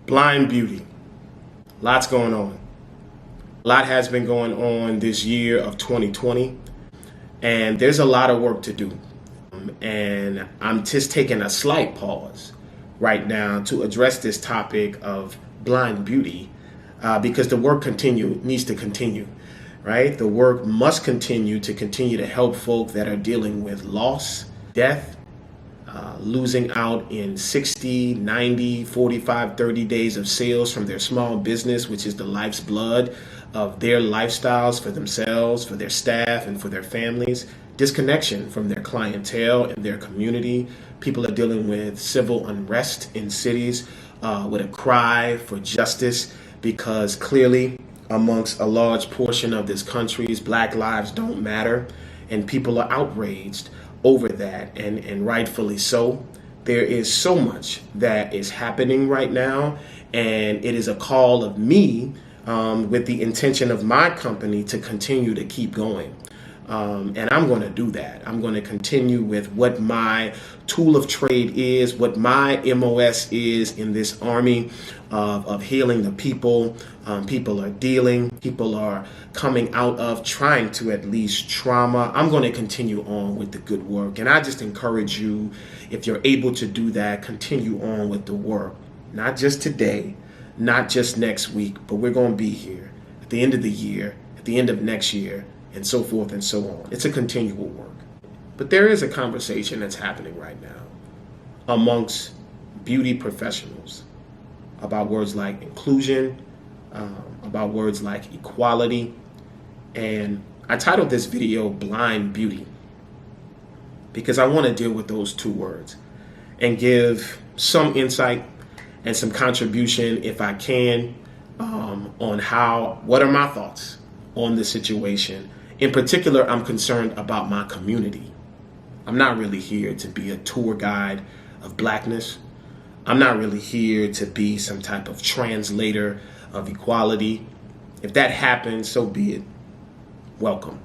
Blind beauty. Lots going on. A lot has been going on this year of 2020, and there's a lot of work to do. And I'm just taking a slight pause right now to address this topic of blind beauty because the work needs to continue, right? The work must continue to help folk that are dealing with loss, death, losing out in 60, 90, 45, 30 days of sales from their small business, which is the life's blood of their lifestyles for themselves, for their staff, and for their families. Disconnection from their clientele and their community. People are dealing with civil unrest in cities with a cry for justice because clearly amongst a large portion of this country's Black lives don't matter, and people are outraged over that, and rightfully so. There is so much that is happening right now, and it is a call of me with the intention of my company to continue to keep going. And I'm going to do that. I'm going to continue with what my tool of trade is, what my MOS is in this army of healing the people. People are dealing, people are coming out of trying to at least trauma. I'm going to continue on with the good work. And I just encourage you, if you're able to do that, continue on with the work. Not just today, not just next week, but we're going to be here at the end of the year, at the end of next year, and so forth and so on. It's a continual work. But there is a conversation that's happening right now amongst beauty professionals about words like inclusion, about words like equality. And I titled this video Blind Beauty because I want to deal with those two words and give some insight and some contribution, if I can, on what are my thoughts on the situation. In particular, I'm concerned about my community. I'm not really here to be a tour guide of Blackness. I'm not really here to be some type of translator of equality. If that happens, so be it. Welcome.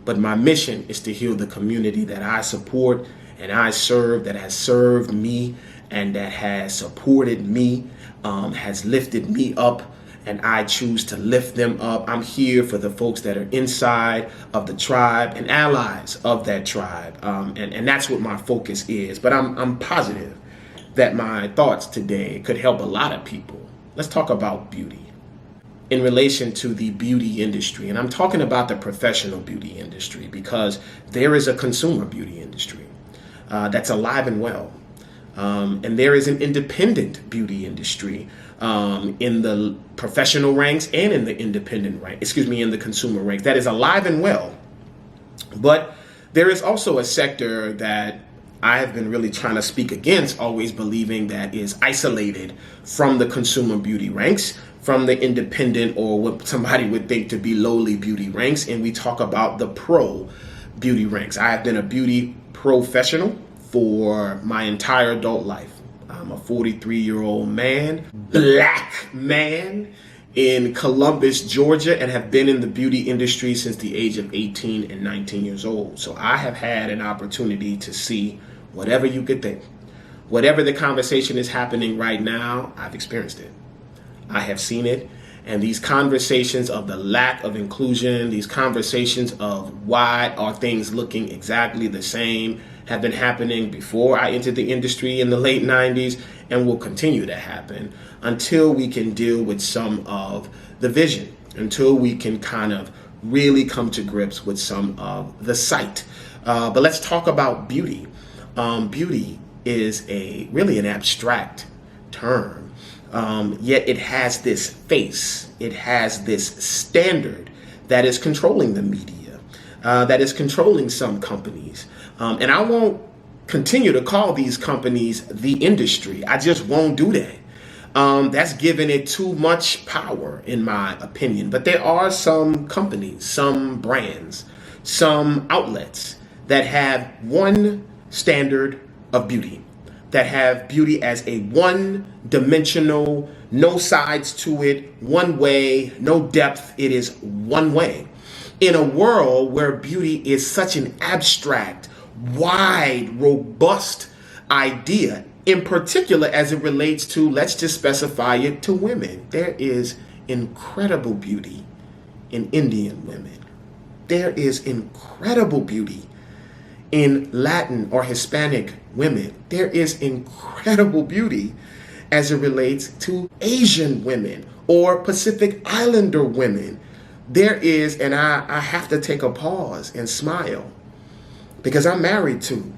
But my mission is to heal the community that I support and I serve, that has served me and that has supported me, has lifted me up, and I choose to lift them up. I'm here for the folks that are inside of the tribe and allies of that tribe. And that's what my focus is. But I'm positive that my thoughts today could help a lot of people. Let's talk about beauty in relation to the beauty industry. And I'm talking about the professional beauty industry because there is a consumer beauty industry that's alive and well. And there is an independent beauty industry in the professional ranks and in the independent rank, in the consumer ranks that is alive and well. But there is also a sector that I have been really trying to speak against, always believing that is isolated from the consumer beauty ranks, from the independent or what somebody would think to be lowly beauty ranks. And we talk about the pro beauty ranks. I have been a beauty professional for my entire adult life. I'm a 43-year-old man, Black man in Columbus, Georgia, and have been in the beauty industry since the age of 18 and 19 years old. So I have had an opportunity to see whatever you could think. Whatever the conversation is happening right now, I've experienced it. I have seen it. And these conversations of the lack of inclusion, these conversations of why are things looking exactly the same, have been happening before I entered the industry in the late 90s and will continue to happen until we can deal with some of the vision, until we can kind of really come to grips with some of the sight. But let's talk about beauty. Beauty is really an abstract term. Yet it has this face, it has this standard that is controlling the media, that is controlling some companies. And I won't continue to call these companies the industry. I just won't do that. That's giving it too much power, in my opinion. But there are some companies, some brands, some outlets that have one standard of beauty, that have beauty as a one-dimensional, no sides to it, one way, no depth. It is one way. In a world where beauty is such an abstract, wide, robust idea, in particular as it relates to, let's just specify it to women. There is incredible beauty in Indian women. There is incredible beauty in Latin or Hispanic women. There is incredible beauty as it relates to Asian women or Pacific Islander women. There is, and I have to take a pause and smile because I'm married to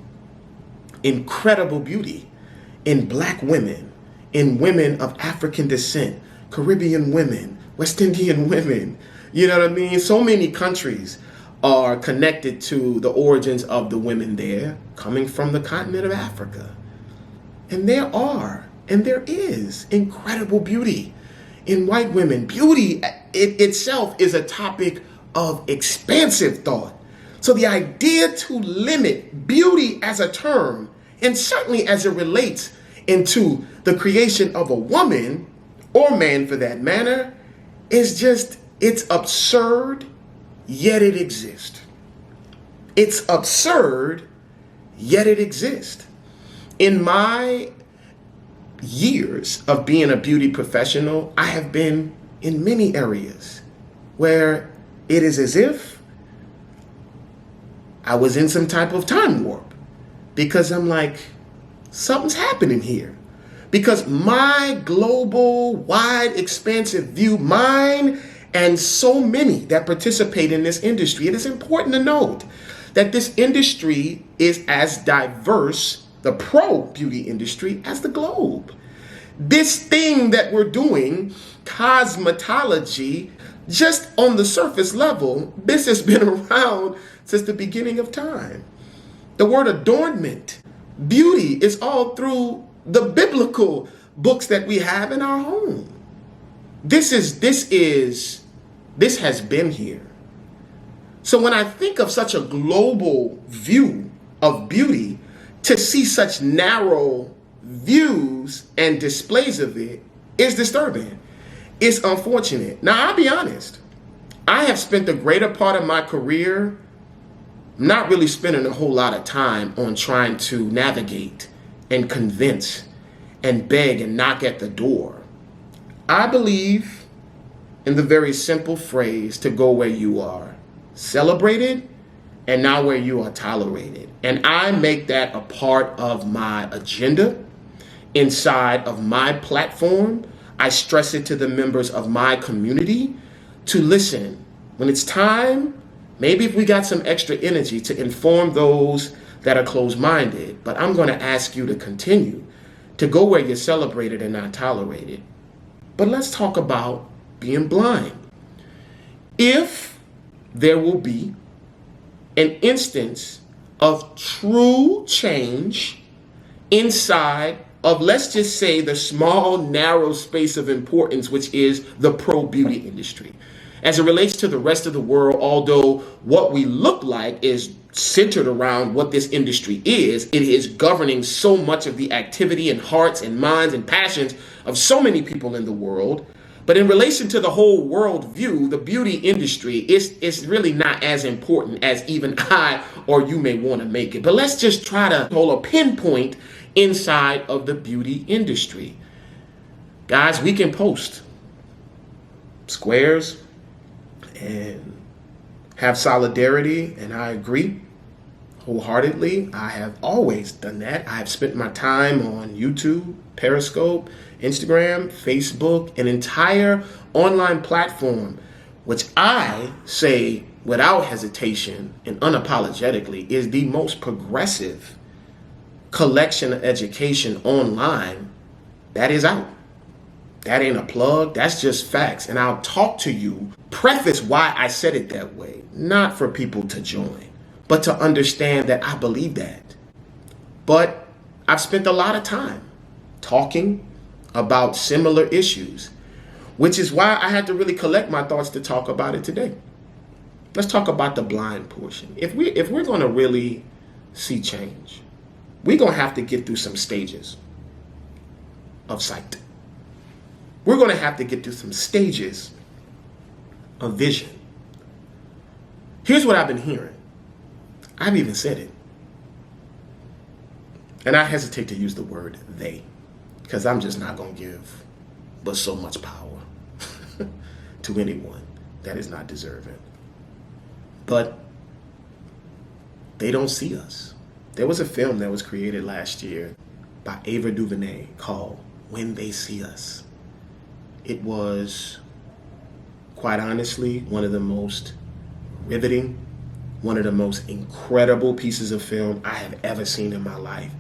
incredible beauty in Black women, in women of African descent, Caribbean women, West Indian women. You know what I mean? So many countries are connected to the origins of the women there coming from the continent of Africa. And there is incredible beauty in white women. Beauty itself is a topic of expansive thought. So the idea to limit beauty as a term, and certainly as it relates into the creation of a woman or man for that matter, is just, it's absurd, yet it exists. It's absurd, yet it exists. In my years of being a beauty professional, I have been in many areas where it is as if I was in some type of time warp, because I'm like, something's happening here. Because my global, wide, expansive view, mine and so many that participate in this industry, it is important to note that this industry is as diverse, the pro beauty industry, as the globe. This thing that we're doing, cosmetology, just on the surface level, this has been around since the beginning of time. The word adornment, beauty, is all through the biblical books that we have in our home. This has been here. So when I think of such a global view of beauty, to see such narrow views and displays of it is disturbing. It's unfortunate. Now, I'll be honest. I have spent the greater part of my career not really spending a whole lot of time on trying to navigate and convince and beg and knock at the door. I believe in the very simple phrase to go where you are celebrated and not where you are tolerated. And I make that a part of my agenda inside of my platform. I stress it to the members of my community to listen. When it's time, maybe if we got some extra energy to inform those that are closed-minded, but I'm going to ask you to continue to go where you're celebrated and not tolerated. But let's talk about being blind. If there will be an instance of true change inside of, let's just say, the small, narrow space of importance, which is the pro-beauty industry. As it relates to the rest of the world, although what we look like is centered around what this industry is, it is governing so much of the activity and hearts and minds and passions of so many people in the world. But in relation to the whole world view, the beauty industry is really not as important as even I or you may want to make it. But let's just try to hold a pinpoint inside of the beauty industry. Guys, we can post squares and have solidarity, and I agree wholeheartedly. I have always done that. I have spent my time on YouTube, Periscope, Instagram, Facebook, an entire online platform, which I say without hesitation and unapologetically is the most progressive collection of education online that is out. That ain't a plug, that's just facts. And I'll talk to you, preface why I said it that way, not for people to join, but to understand that I believe that. But I've spent a lot of time talking about similar issues, which is why I had to really collect my thoughts to talk about it today. Let's talk about the blind portion. If we're going to really see change, we're going to have to get through some stages of sight. We're going to have to get through some stages of vision. Here's what I've been hearing. I've even said it. And I hesitate to use the word they, because I'm just not going to give but so much power to anyone that is not deserving. But they don't see us. There was a film that was created last year by Ava DuVernay called When They See Us. It was, quite honestly, one of the most riveting, one of the most incredible pieces of film I have ever seen in my life.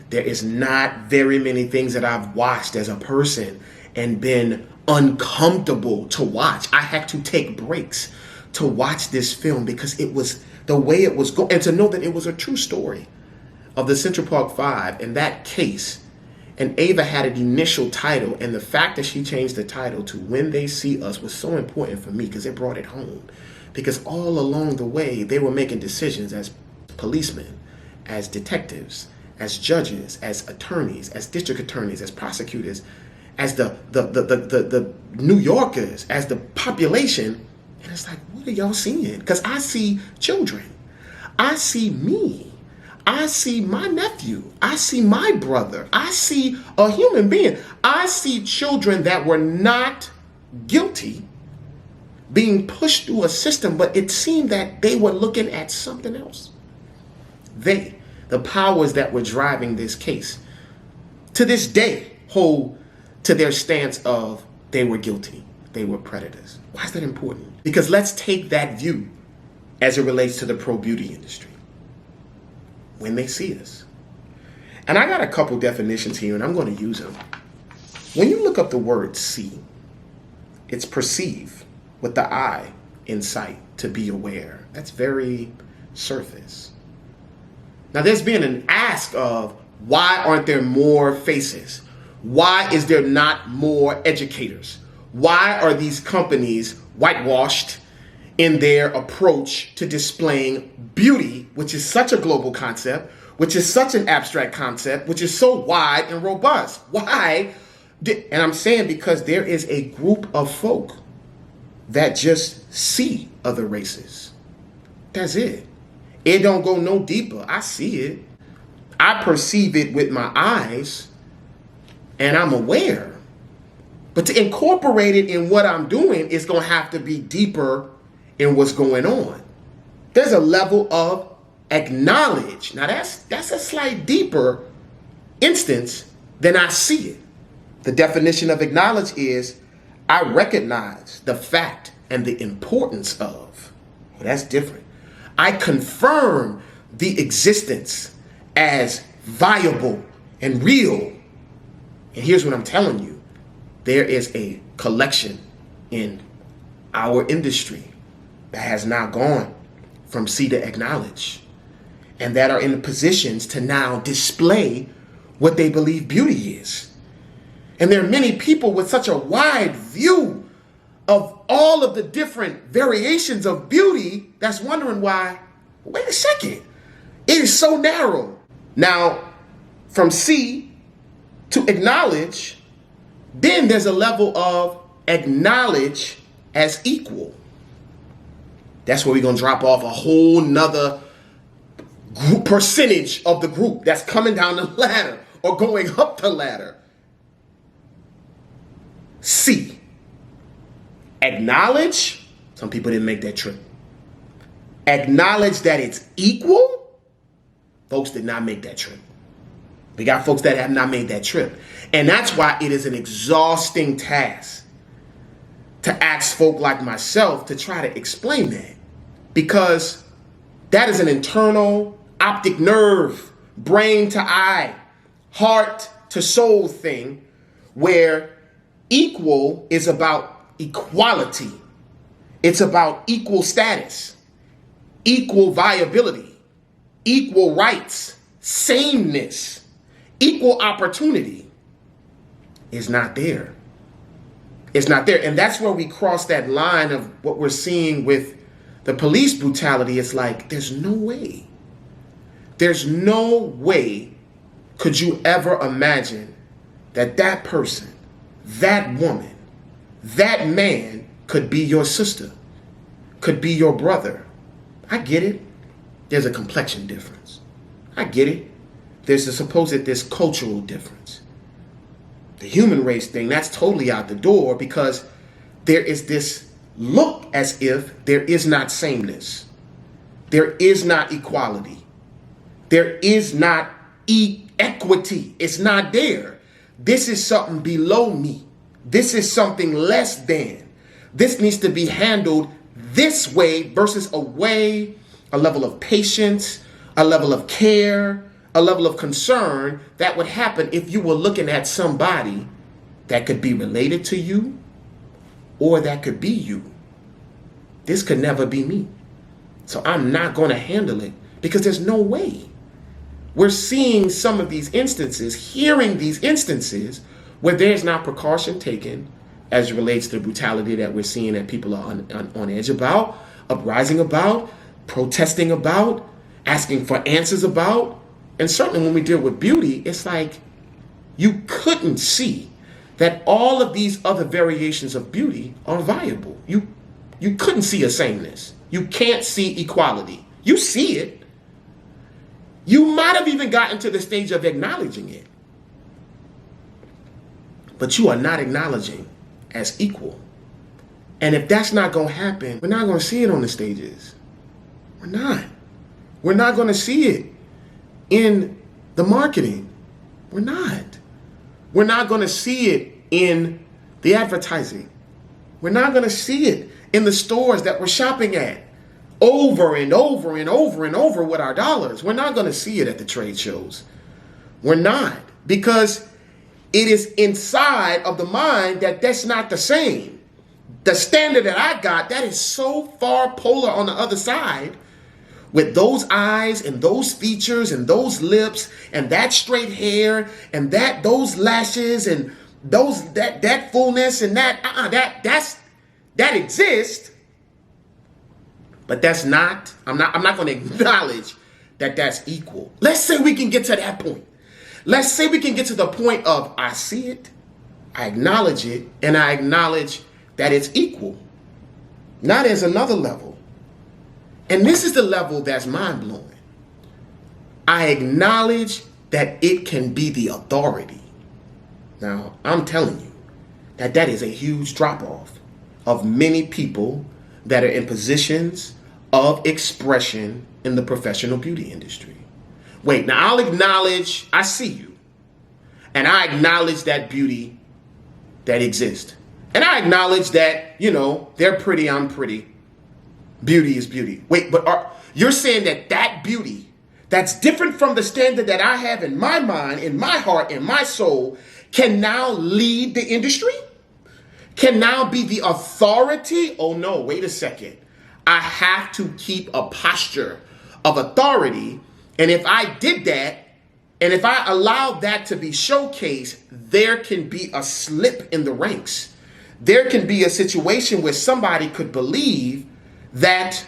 There is not very many things that I've watched as a person and been uncomfortable to watch. I had to take breaks to watch this film because it was the way it was going, and to know that it was a true story of the Central Park Five and that case. And Ava had an initial title, and the fact that she changed the title to When They See Us was so important for me because it brought it home. Because all along the way, they were making decisions as policemen, as detectives, as judges, as attorneys, as district attorneys, as prosecutors, as the New Yorkers, as the population. And it's like, what are y'all seeing? Because I see children. I see me. I see my nephew. I see my brother. I see a human being. I see children that were not guilty being pushed through a system, but it seemed that they were looking at something else. The powers that were driving this case, to this day, hold to their stance of they were guilty. They were predators. Why is that important? Because let's take that view as it relates to the pro-beauty industry. When they see us. And I got a couple definitions here, and I'm going to use them. When you look up the word see, it's perceive with the eye in sight, to be aware. That's very surface. Now there's been an ask of why aren't there more faces? Why is there not more educators? Why are these companies whitewashed in their approach to displaying beauty, which is such a global concept, which is such an abstract concept, which is so wide and robust? Why? And I'm saying because there is a group of folk that just see other races. That's it. It don't go no deeper. I see it. I perceive it with my eyes, and I'm aware. But to incorporate it in what I'm doing is going to have to be deeper in what's going on. There's a level of acknowledge. Now that's a slight deeper instance than I see it. The definition of acknowledge is I recognize the fact and the importance of. Well, that's different. I confirm the existence as viable and real. And here's what I'm telling you. There is a collection in our industry that has now gone from see to acknowledge, and that are in positions to now display what they believe beauty is. And there are many people with such a wide view of all of the different variations of beauty that's wondering why, wait a second, it is so narrow. Now, from see to acknowledge, then there's a level of acknowledge as equal. That's where we're going to drop off a whole nother percentage of the group that's coming down the ladder or going up the ladder. See. Acknowledge. Some people didn't make that trip. Acknowledge that it's equal. Folks did not make that trip. We got folks that have not made that trip. And that's why it is an exhausting task to ask folk like myself to try to explain that. Because that is an internal optic nerve, brain to eye, heart to soul thing, where equal is about equality. It's about equal status, equal viability, equal rights, sameness, equal opportunity is not there. It's not there. And that's where we cross that line of what we're seeing with the police brutality. It's like, there's no way. There's no way could you ever imagine that that person, that woman, that man could be your sister, could be your brother. I get it. There's a complexion difference. I get it. there's this cultural difference. The human race thing, that's totally out the door, because there is this look as if there is not sameness. There is not equality. There is not equity. It's not there. This is something below me. This is something less than. This needs to be handled this way versus a way, a level of patience, a level of care, a level of concern that would happen if you were looking at somebody that could be related to you or that could be you. This could never be me. So I'm not going to handle it because there's no way. We're seeing some of these instances, hearing these instances where there's not precaution taken as it relates to the brutality that we're seeing that people are on edge about, uprising about, protesting about, asking for answers about. And certainly when we deal with beauty, it's like you couldn't see that all of these other variations of beauty are viable. You couldn't see a sameness. You can't see equality. You see it. You might have even gotten to the stage of acknowledging it. But you are not acknowledging as equal. And if that's not going to happen, we're not going to see it on the stages. We're not. We're not going to see it in the marketing. We're not. We're not going to see it in the advertising. We're not going to see it in the stores that we're shopping at over and over and over and over with our dollars. We're not going to see it at the trade shows. We're not, because it is inside of the mind that that's not the same. The standard that I got, that is so far polar on the other side, with those eyes and those features and those lips and that straight hair and those lashes and that fullness and that exists. But that's not, I'm not going to acknowledge that that's equal. Let's say we can get to that point. Let's say we can get to the point of I see it, I acknowledge it, and I acknowledge that it's equal. Not as another level. And this is the level that's mind-blowing. I acknowledge that it can be the authority. Now, I'm telling you that is a huge drop-off of many people that are in positions of expression in the professional beauty industry. Wait, now I'll acknowledge I see you. And I acknowledge that beauty that exists. And I acknowledge that, they're pretty, I'm pretty. Beauty is beauty. Wait, but you're saying that beauty that's different from the standard that I have in my mind, in my heart, in my soul, can now lead the industry? Can now be the authority? Oh no, wait a second. I have to keep a posture of authority. And if I did that, and if I allowed that to be showcased, there can be a slip in the ranks. There can be a situation where somebody could believe that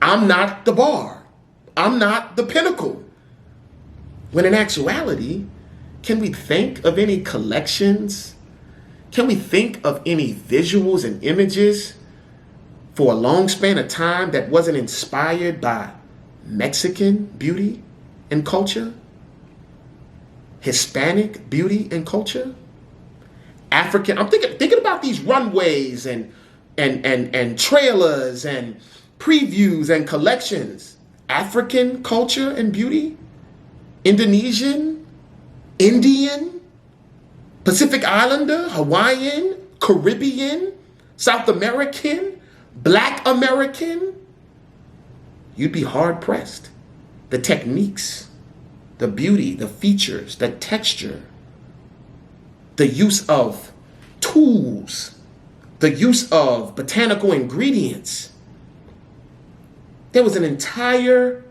I'm not the bar. I'm not the pinnacle. When in actuality, can we think of any collections? Can we think of any visuals and images for a long span of time that wasn't inspired by Mexican beauty and culture? Hispanic beauty and culture? African, I'm thinking about these runways and trailers and previews and collections. African culture and beauty? Indonesian? Indian? Pacific Islander? Hawaiian? Caribbean? South American? Black American? You'd be hard pressed. The techniques, the beauty, the features, the texture, the use of tools, the use of botanical ingredients. There was an entire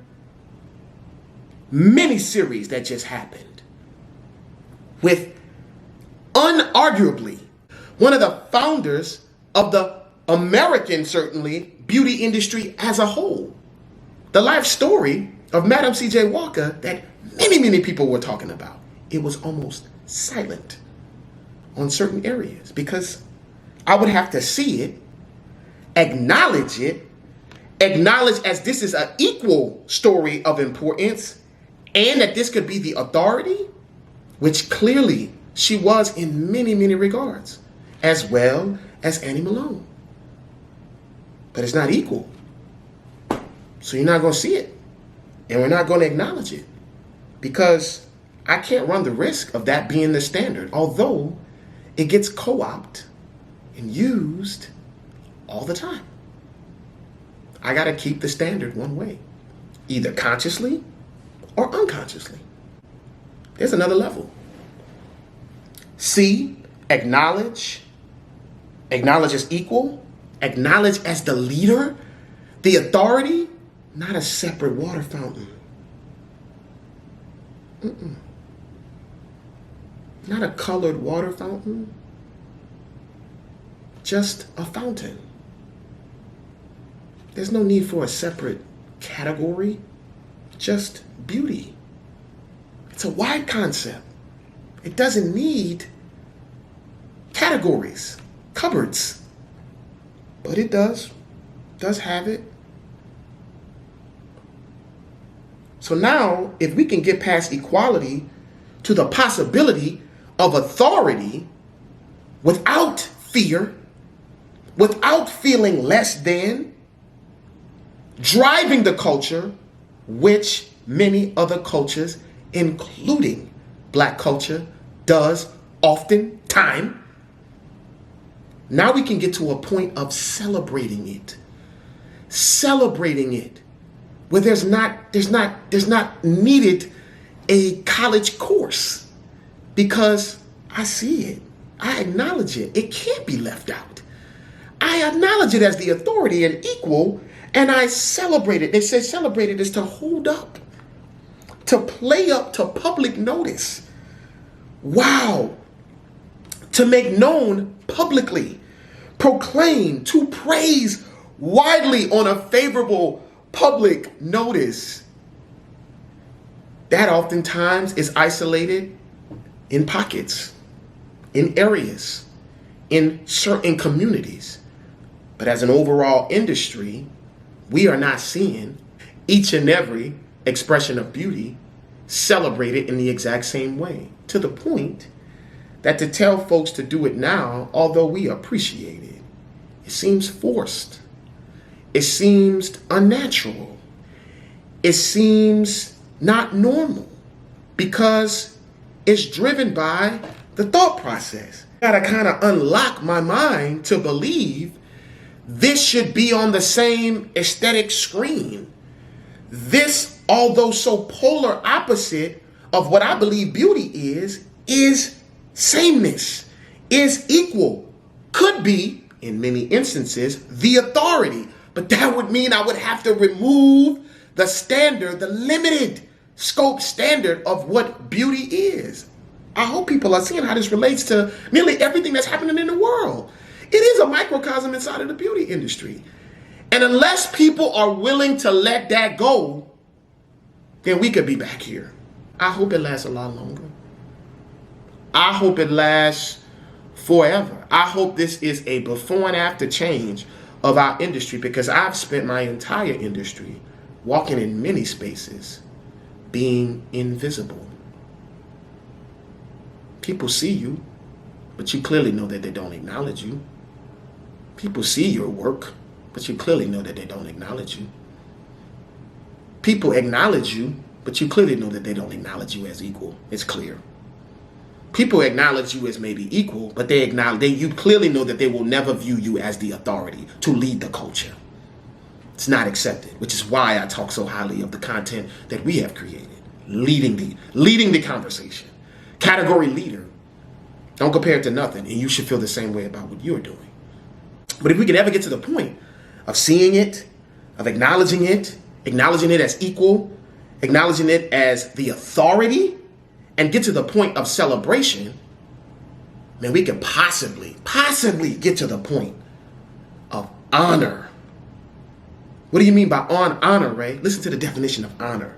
mini-series that just happened with unarguably one of the founders of the American, certainly, beauty industry as a whole. The life story of Madam C.J. Walker that many people were talking about. It was almost silent on certain areas because I would have to see it, acknowledge as this is an equal story of importance, and that this could be the authority, which clearly she was in many, many regards, as well as Annie Malone. But it's not equal. So you're not going to see it. And we're not going to acknowledge it. Because I can't run the risk of that being the standard, although it gets co-opted and used all the time. I got to keep the standard one way, either consciously or unconsciously. There's another level. C, acknowledge. Acknowledge as equal. Acknowledge as the leader, the authority, not a separate water fountain. Not a colored water fountain. Just a fountain. There's no need for a separate category. Just beauty. It's a wide concept. It doesn't need categories, cupboards. But it does have it. So now, if we can get past equality to the possibility of authority without fear, without feeling less than, driving the culture, which many other cultures, including Black culture, does oftentimes, now we can get to a point of celebrating it. Celebrating it. Where there's not needed a college course, because I see it. I acknowledge it. It can't be left out. I acknowledge it as the authority and equal, and I celebrate it. They say celebrate it is to hold up, to play up to public notice. Wow. To make known publicly, proclaim, to praise widely on a favorable public notice. That oftentimes is isolated in pockets, in areas, in certain communities. But as an overall industry, we are not seeing each and every expression of beauty celebrated in the exact same way, to the point that to tell folks to do it now, although we appreciate it, it seems forced. It seems unnatural. It seems not normal, because it's driven by the thought process. I gotta kind of unlock my mind to believe this should be on the same aesthetic screen. This, although so polar opposite of what I believe beauty is sameness, is equal, could be, in many instances, the authority. But that would mean I would have to remove the standard, the limited scope standard of what beauty is. I hope people are seeing how this relates to nearly everything that's happening in the world. It is a microcosm inside of the beauty industry. And unless people are willing to let that go, then we could be back here. I hope it lasts a lot longer. I hope it lasts forever. I hope this is a before and after change of our industry, because I've spent my entire industry walking in many spaces being invisible. People see you, but you clearly know that they don't acknowledge you. People see your work, but you clearly know that they don't acknowledge you. People acknowledge you, but you clearly know that they don't acknowledge you as equal. It's clear. People acknowledge you as maybe equal, but you clearly know that they will never view you as the authority to lead the culture. It's not accepted, which is why I talk so highly of the content that we have created, leading the conversation. Category leader. Don't compare it to nothing, and you should feel the same way about what you're doing. But if we can ever get to the point of seeing it, of acknowledging it as equal, acknowledging it as the authority, and get to the point of celebration, man, we can possibly get to the point of honor. What do you mean by honor, Ray? Listen to the definition of honor.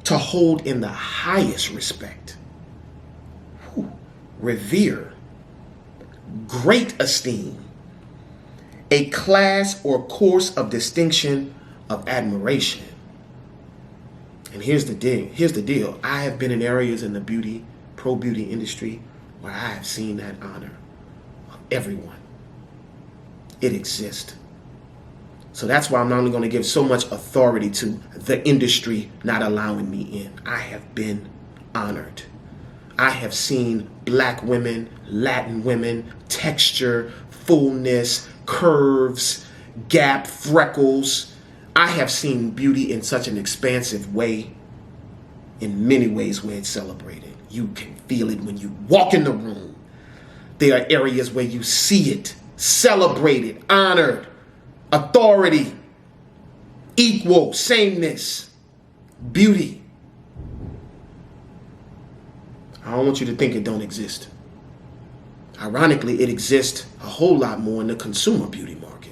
To hold in the highest respect, revere, great esteem, a class or course of distinction, of admiration. And here's the deal. I have been in areas in the pro beauty industry where I have seen that honor of everyone. It exists. So that's why I'm not only going to give so much authority to the industry not allowing me in. I have been honored. I have seen black women, Latin women, texture, fullness, curves, gap, freckles. I have seen beauty in such an expansive way, in many ways where it's celebrated. You can feel it when you walk in the room. There are areas where you see it, celebrated, honored, authority, equal, sameness, beauty. I don't want you to think it don't exist. Ironically, it exists a whole lot more in the consumer beauty market,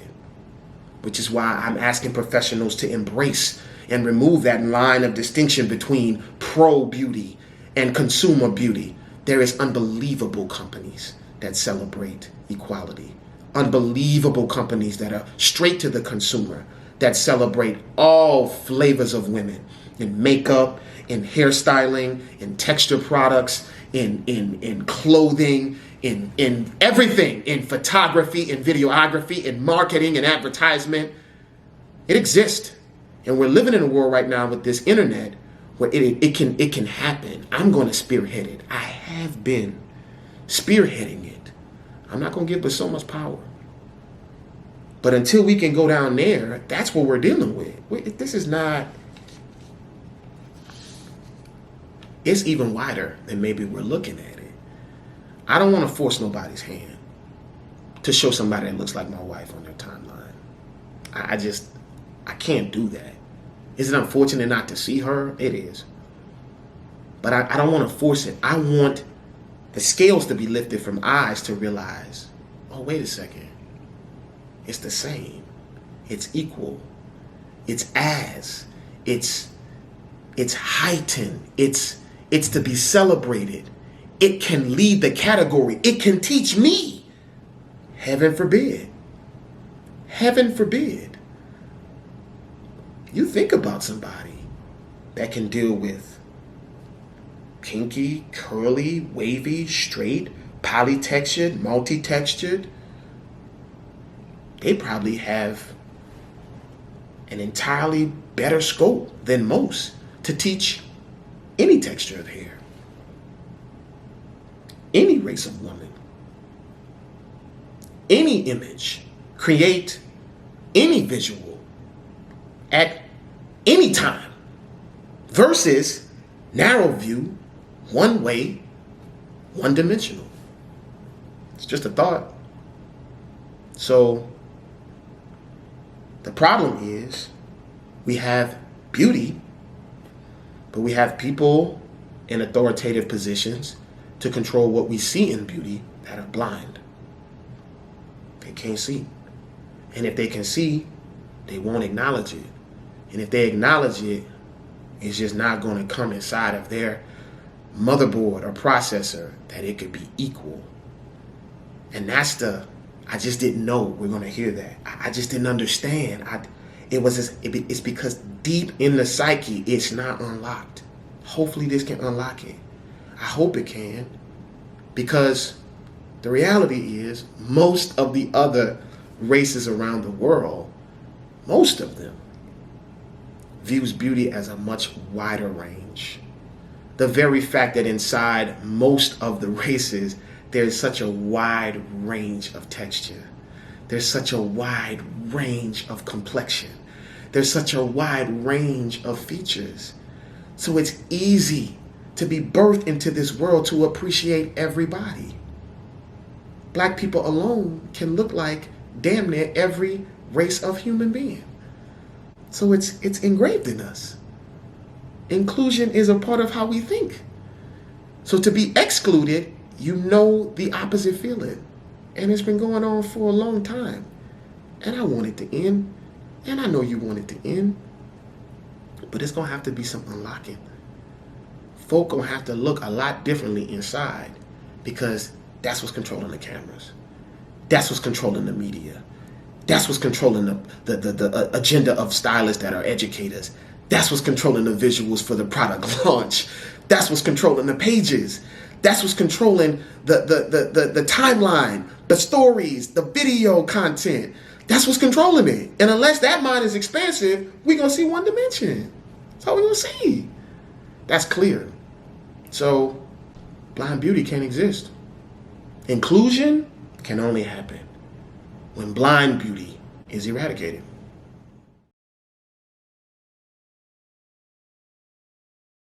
which is why I'm asking professionals to embrace and remove that line of distinction between pro beauty and consumer beauty. There is unbelievable companies that celebrate equality, unbelievable companies that are straight to the consumer, that celebrate all flavors of women in makeup, in hairstyling, in texture products, in clothing, in everything, in photography, in videography, in marketing, in advertisement. It exists. And we're living in a world right now with this internet where it can happen. I'm going to spearhead it. I have been spearheading it. I'm not going to give us so much power. But until we can go down there, that's what we're dealing with. This is not... It's even wider than maybe we're looking at it. I don't want to force nobody's hand to show somebody that looks like my wife on their timeline. I can't do that. Is it unfortunate not to see her? It is. But I don't want to force it. I want the scales to be lifted from eyes to realize, oh, wait a second. It's the same. It's equal. It's heightened. It's to be celebrated. It can lead the category. It can teach me. Heaven forbid. Heaven forbid. You think about somebody that can deal with kinky, curly, wavy, straight, polytextured, multi-textured. They probably have an entirely better scope than most to teach any texture of hair, any race of woman, any image, create any visual at any time versus narrow view, one way, one dimensional. It's just a thought. So the problem is we have beauty, but we have people in authoritative positions to control what we see in beauty that are blind. They can't see. And if they can see, they won't acknowledge it. And if they acknowledge it, it's just not going to come inside of their motherboard or processor that it could be equal. And that's I just didn't know we're going to hear that. I just didn't understand. It's because deep in the psyche, it's not unlocked. Hopefully this can unlock it. I hope it can. Because the reality is most of the other races around the world, most of them, views beauty as a much wider range. The very fact that inside most of the races, there's such a wide range of texture. There's such a wide range of complexion. There's such a wide range of features. So it's easy to be birthed into this world to appreciate everybody. Black people alone can look like damn near every race of human being. So it's engraved in us. Inclusion is a part of how we think. So to be excluded, you know the opposite feeling. And it's been going on for a long time. And I want it to end. And I know you want it to end. But it's going to have to be some unlocking. Folk going to have to look a lot differently inside. Because that's what's controlling the cameras. That's what's controlling the media. That's what's controlling the agenda of stylists that are educators. That's what's controlling the visuals for the product launch. That's what's controlling the pages. That's what's controlling the timeline, the stories, the video content. That's what's controlling it. And unless that mind is expansive, we're going to see one dimension. That's all we're going to see. That's clear. So blind beauty can't exist. Inclusion can only happen when blind beauty is eradicated.